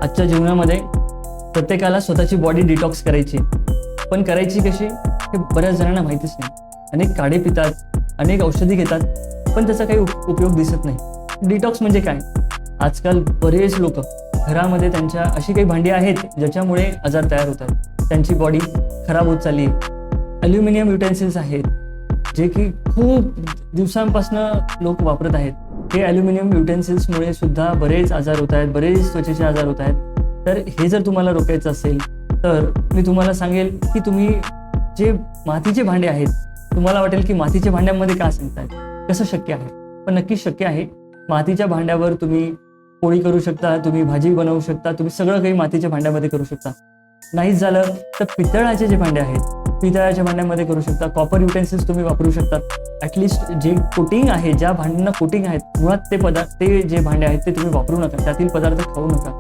आजच्या जीवनामध्ये प्रत्येकाला स्वतःची बॉडी डिटॉक्स करायची, पण करायची कशी हे बऱ्याच जणांना माहितीच नाही. अनेक काढे पितात, अनेक औषधी घेतात, पण त्याचा काही उपयोग दिसत नाही. डिटॉक्स म्हणजे काय? आजकाल बरेच लोक घरामध्ये त्यांच्या अशी काही भांडी आहेत ज्याच्यामुळे आजार तयार होतात, त्यांची बॉडी खराब होत चालली. ॲल्युमिनियम युटेन्सिल्स आहेत जे की खूप दिवसांपासून लोक वापरत आहेत. हे ॲल्युमिनियम युटेन्सिल्समुळे सुद्धा बरेच आजार होत आहेत, बरेच त्वचेचे आजार होत आहेत. तर हे जर तुम्हाला रोखायचं असेल तर मी तुम्हाला सांगेल की तुम्ही जे मातीचे भांडे आहेत, तुम्हाला वाटेल की मातीच्या भांड्यांमध्ये का सांगताय, कसं शक्य आहे? पण नक्कीच शक्य आहे. मातीच्या भांड्यावर तुम्ही पोळी करू शकता, तुम्ही भाजी बनवू शकता, तुम्ही सगळं काही मातीच्या भांड्यामध्ये करू शकता. नाहीच झालं तर पितळाचे जे भांडे आहेत, पितळाच्या भांड्यामध्ये करू शकता. कॉपर युटेन्सिल्स तुम्ही वापरू शकता. ॲटलिस्ट जे कोटिंग आहे, ज्या भांड्यांना कोटिंग आहेत, मुळात ते जे भांडे आहेत ते तुम्ही वापरू नका, त्यातील पदार्थ खाऊ नका.